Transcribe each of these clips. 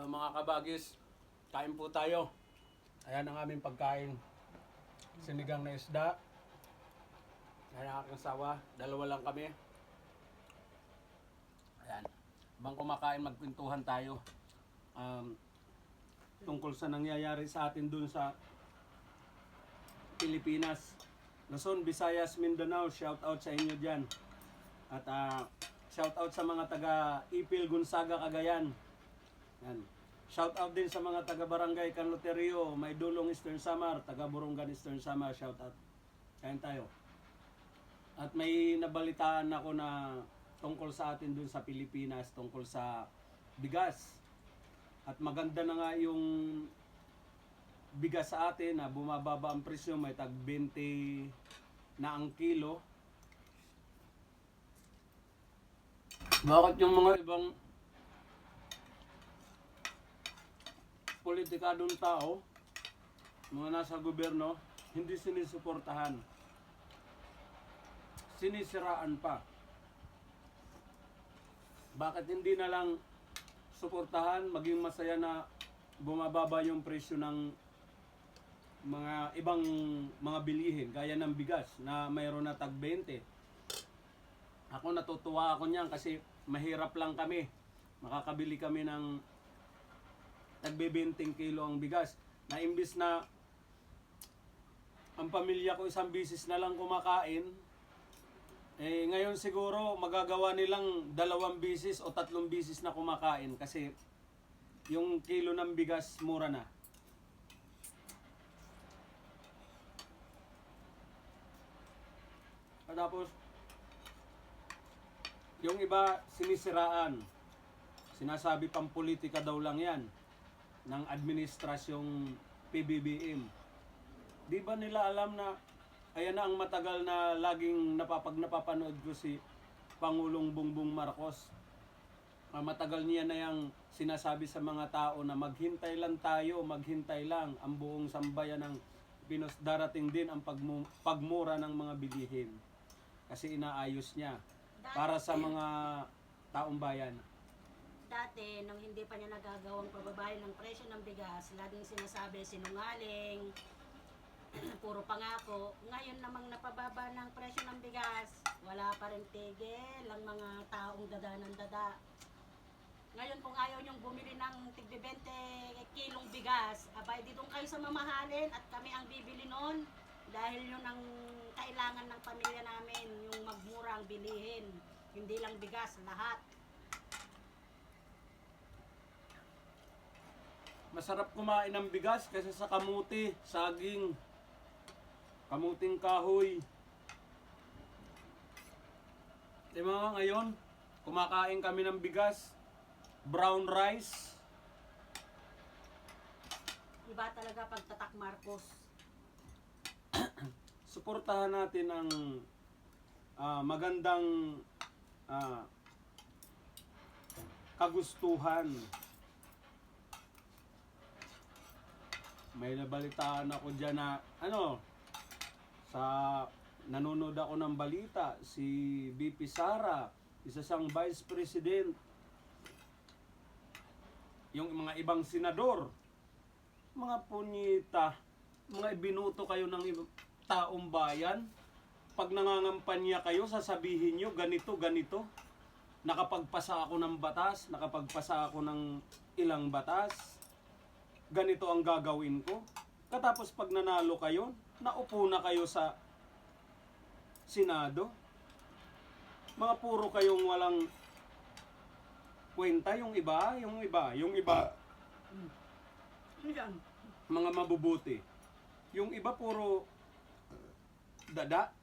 Mga kabagis, kain po tayo. Ayan ang aming pagkain. Sinigang na isda. Ayan ang aking sawa. Dalawa lang kami. Ayan. Habang kumakain, magkwentuhan tayo. Tungkol sa nangyayari sa atin dun sa Pilipinas. Luzon, Visayas, Mindanao, shout out sa inyo dyan. At shout out sa mga taga Ipil, Gonzaga, Cagayan. Yan. Shout out din sa mga taga Barangay Canloterio, Maydulong, Eastern Samar, taga Burungan, Eastern Samar, shout out. Kain tayo. At may nabalitaan ako na tungkol sa atin dun sa Pilipinas, tungkol sa bigas. At maganda na nga yung bigas sa atin na bumababa ang presyo, may tag 20 na ang kilo. Bakit yung mga ibang politikadong tao, mga nasa gobyerno, hindi sinisuportahan? Sinisiraan pa. Bakit hindi na lang suportahan, maging masaya na bumababa yung presyo ng mga ibang mga bilihin, gaya ng bigas na mayroon na tag 20. Ako natutuwa ako niyan kasi mahirap lang kami. Makakabili kami ng tagbe-20 kilo ang bigas. Na imbis na ang pamilya ko isang bisis na lang kumakain, ngayon siguro magagawa nilang 2 bisis o 3 bisis na kumakain kasi yung kilo ng bigas mura na. Tapos yung iba sinisiraan. Sinasabi pang politika daw lang yan ng administrasyong PBBM. Di ba nila alam na ayan na ang matagal na laging napapanood ko si Pangulong Bongbong Marcos. Matagal niya na yung sinasabi sa mga tao na maghintay lang tayo, maghintay lang. Ang buong sambayan ng Pinos, darating din ang pagmura ng mga bilihin. Kasi inaayos niya para sa mga taong bayan. Dati, nung hindi pa niya nagagawang pababayan ng presyo ng bigas, laging sinasabi sinungaling, puro pangako. Ngayon namang napababa ng presyo ng bigas, wala pa rin tigil ang mga taong dada ng dada. Ngayon kung ayaw niyong bumili ng tigbe 20 kilong bigas, abay di doon kayo sa mamahalin at kami ang bibili noon. Dahil yun ang kailangan ng pamilya namin, yung magmura ang bilihin. Hindi lang bigas, lahat. Masarap kumain ng bigas kasi sa kamuti, saging, kamuting kahoy. Di mga ngayon, kumakain kami ng bigas, brown rice. Iba talaga pagtatak Marcos. Suportahan natin ang magandang kagustuhan. May nabalitaan ako dyan na sa nanonood ako ng balita, si VP Sara, isa siyang Vice President. Yung mga ibang senador, mga punyita, mga ibinuto kayo ng taong bayan. Pag nangangampanya kayo, sasabihin nyo, ganito, ganito. Nakapagpasa ako ng batas, nakapagpasa ako ng ilang batas. Ganito ang gagawin ko. Katapos pag nanalo kayo, naupo na kayo sa Senado. Mga puro kayong walang kwenta, yung iba. Mga mabubuti. Yung iba puro dada.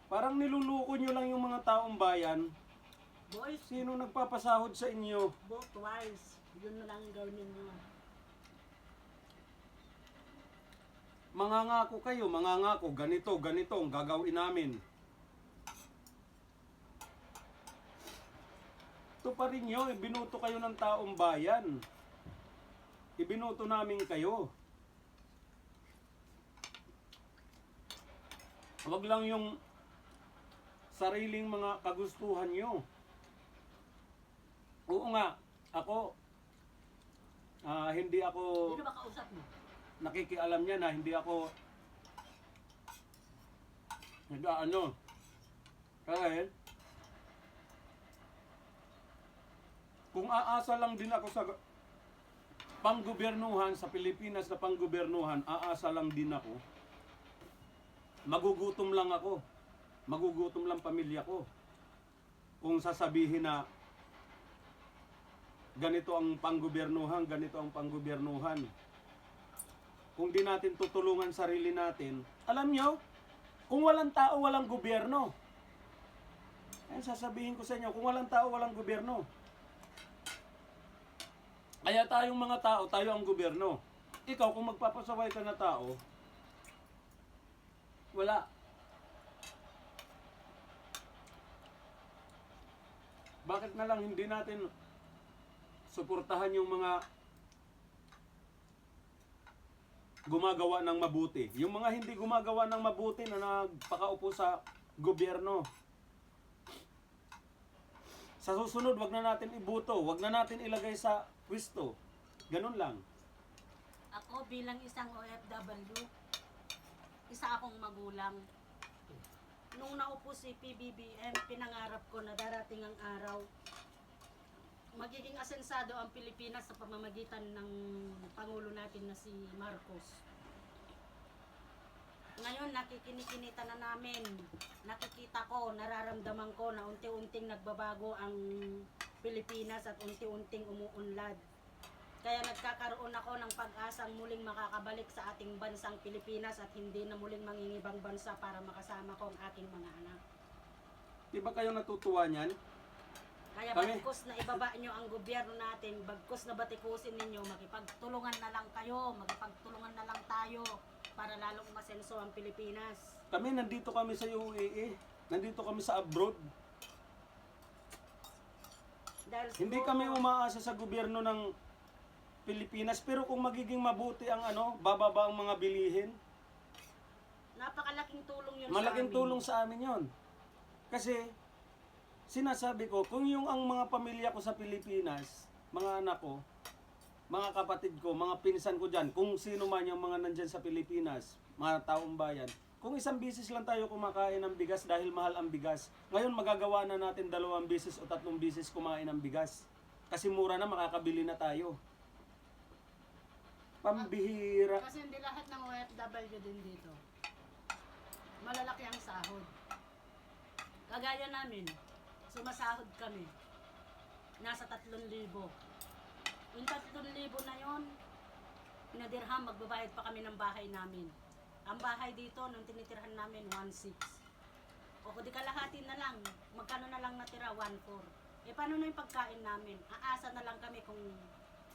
Parang niluluko nyo lang yung mga taong bayan. Boys, Sino nagpapasahod sa inyo? vote twice. Yun na lang ang gawin ninyo. Mangangako kayo, ganito ang gagawin namin. Ito pa rin nyo, ibinuto kayo ng taong bayan. Ibinuto namin kayo. Huwag lang yung sariling mga kagustuhan nyo. Oo nga, ako, hindi ako Sino ba kausap mo? nakikialam niya na hindi ako nag-ano. Kaya kung aasa lang din ako sa panggobernuhan sa Pilipinas na panggobernuhan, aasa lang din ako. Magugutom lang ako. Magugutom lang pamilya ko. Kung sasabihin na ganito ang panggobernuhan, ganito ang panggobernuhan. Kung di natin tutulungan sarili natin, alam nyo, kung walang tao, walang gobyerno. Ayun, sasabihin ko sa inyo, kung walang tao, walang gobyerno. Kaya tayong mga tao, tayo ang gobyerno. Ikaw, kung magpapasaway ka na tao, wala. Bakit na lang hindi natin suportahan yung mga gumagawa ng mabuti? Yung mga hindi gumagawa ng mabuti na nagpakaupo sa gobyerno. Sa susunod, wag na natin ibuto, wag na natin ilagay sa pwesto. Ganun lang. Ako bilang isang OFW, isa akong magulang. Nung naupo si PBBM, pinangarap ko na darating ang araw magiging asensado ang Pilipinas sa pamamagitan ng Pangulo natin na si Marcos. Ngayon nakikinikinita na namin, nakikita ko, nararamdaman ko na unti-unting nagbabago ang Pilipinas at unti-unting umuunlad. Kaya nagkakaroon ako ng pag-asang muling makakabalik sa ating bansang Pilipinas at hindi na muling mangingibang bansa para makasama ko ang aking mga anak. Di ba kayo natutuwa niyan? Kaya Kami- bagkus na ibaba nyo ang gobyerno natin, bagkus na batikusin ninyo, makipagtulungan na lang kayo, makipagtulungan na lang tayo para lalong umasenso ang Pilipinas. Kami nandito kami sa UAE, nandito kami sa abroad. Dahil Hindi siguro- kami umaasa sa gobyerno ng Pilipinas, pero kung magiging mabuti ang bababa ang mga bilihin, napakalaking tulong yun malaking sa amin. tulong sa amin yon. Kasi, sinasabi ko, kung yung ang mga pamilya ko sa Pilipinas, mga anak ko, mga kapatid ko, mga pinsan ko dyan, kung sino man yung mga nandyan sa Pilipinas, mga taong bayan, kung isang bisis lang tayo kumakain ng bigas dahil mahal ang bigas, ngayon magagawa na natin 2 bisis o 3 bisis kumain ng bigas. Kasi mura na, makakabili na tayo. Pambihira. Kasi hindi lahat ng OFW din dito. Malalaki ang sahod. Kagaya namin, sumasahod kami. Nasa 3,000. Yung 3,000 na yon, pinadirham, magbabayad pa kami ng bahay namin. Ang bahay dito, nung tinitirhan namin, 1,600. O kung di kalahati na lang, magkano na lang natira, 1,400. Eh paano na yung pagkain namin? Aasa na lang kami kung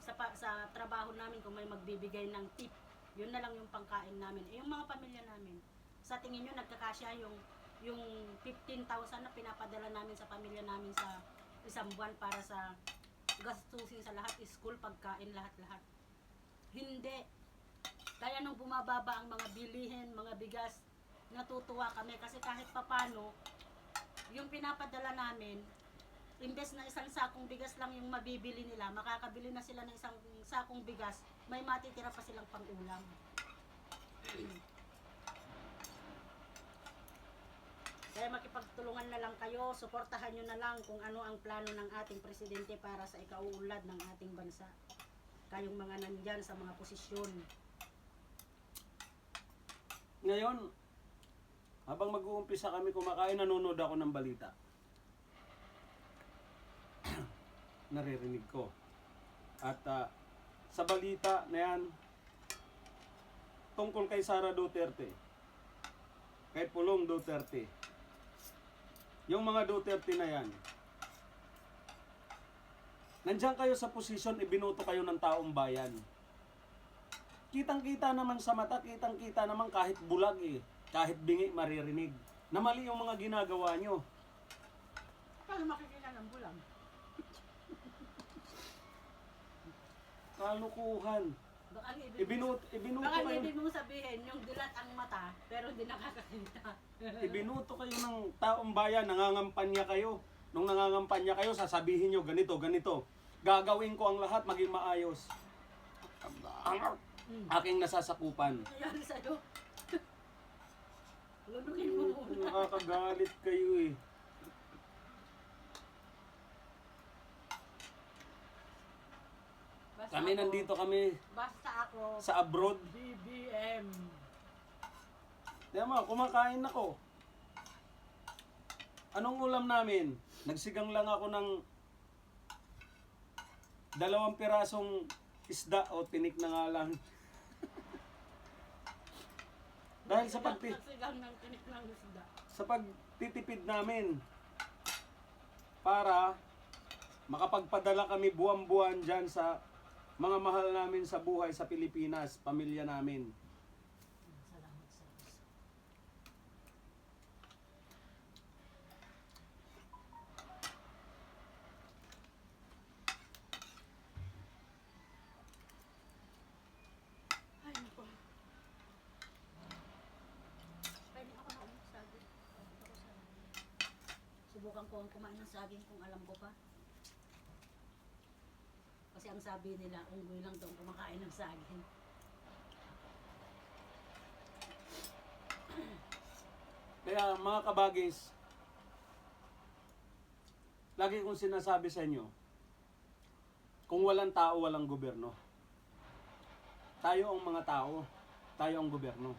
sa trabaho namin kung may magbibigay ng tip. Yun na lang yung pangkain namin. Eh yung mga pamilya namin, sa tingin nyo nagkakasya yung 15,000 na pinapadala namin sa pamilya namin sa isang buwan para sa gastusin sa lahat, school, pagkain, lahat-lahat. Hindi. Kaya nung bumababa ang mga bilihin, mga bigas, natutuwa kami kasi kahit papano, yung pinapadala namin, imbes na isang sakong bigas lang yung mabibili nila, makakabili na sila ng isang sakong bigas, may matitira pa silang pang-ulam. Kaya makipagtulungan na lang kayo, suportahan nyo na lang kung ano ang plano ng ating presidente para sa ikauunlad ng ating bansa. Kayong mga nandyan sa mga posisyon. Ngayon, habang mag-uumpisa kami kumakain, nanonood ako ng balita. Naririnig ko. At sa balita na yan, tungkol kay Sara Duterte, kay Pulong Duterte, yung mga Duterte na yan, nandiyan kayo sa posisyon, ibinuto kayo ng taong bayan. Kitang-kita naman sa mata, kitang-kita naman kahit bulag kahit bingi maririnig, na mali yung mga ginagawa nyo. Paano makikita ng bulang? Kalukuhan. Baka ang Ibinuto baka kayo, ibig mong sabihin, yung dilat ang mata, pero hindi nakakakita. ibinuto kayo ng taong bayan, nangangampanya kayo. Nung nangangampanya kayo, sasabihin nyo ganito, ganito. Gagawin ko ang lahat maging maayos. ang aking nasasakupan. Nangyari sa'yo. Lunugin mo muna. Nakakagalit kayo eh. Basta Kami ako- nandito kami Basta ako, sa abroad. BBM. Diyan mo, kumakain ako. Anong ulam namin? Nagsigang lang ako ng 2 pirasong isda o tinik na nga lang. Dahil sa Nagsigang ng tinik ng isda. sa pagtitipid namin para makapagpadala kami buwan-buwan dyan sa mga mahal namin sa buhay sa Pilipinas, pamilya namin. Salamat sa Diyos. Ay, naku. Pwede ako na ulit saging. Pwede ako saging. Subukan ko ang kumain ng saging kung alam ko pa. Kasi ang sabi nila, unggoy lang daw kumakain ng saging. Kaya mga kabagis, lagi kong sinasabi sa inyo, kung walang tao, walang gobyerno. Tayo ang mga tao, tayo ang gobyerno.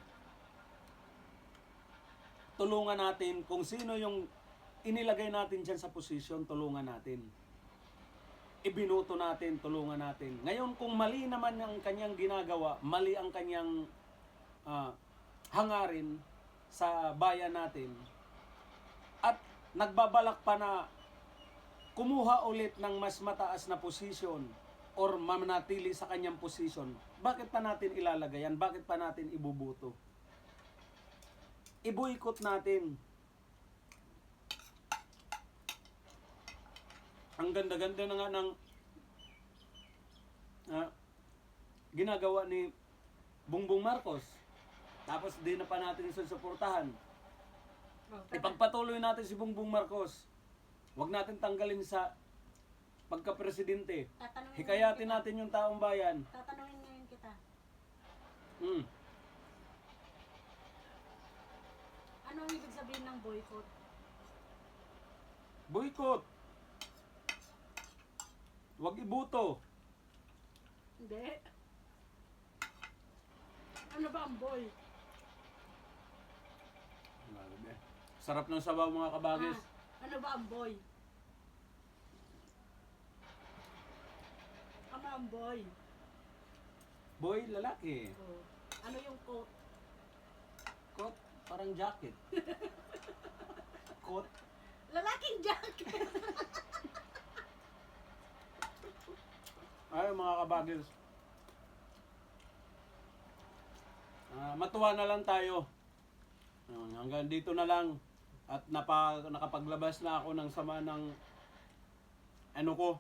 Tulungan natin kung sino yung inilagay natin dyan sa posisyon, tulungan natin. Ibinuto natin, tulungan natin. Ngayon, kung mali naman ang kanyang ginagawa, mali ang kanyang hangarin sa bayan natin, at nagbabalak pa na kumuha ulit ng mas mataas na posisyon or manatili sa kanyang posisyon, bakit pa natin ilalagay yan? Bakit pa natin ibubuto? I-boycott natin. Ang ganda-ganda na nga ng ginagawa ni Bongbong Marcos. Tapos di na pa natin susuportahan. Ipagpatuloy natin si Bongbong Marcos. Huwag natin tanggalin sa pagka-presidente. Hikayatin natin yung taong bayan. Tatanungin ngayon kita. Mm. Ano ang ibig sabihin ng boycott? Boycott. Huwag ibuto. Hindi. Ano ba ang boy? Sarap ng sabaw mga kabagis. Ano ba ang boy? Ano ang boy? Boy, lalaki. Oh. Ano yung coat? Coat, parang jacket. Coat. Lalaking jacket! Ay, mga kabagis. Matuwa na lang tayo. Hanggang dito na lang. At nakapaglabas na ako ng sama ng ano ko,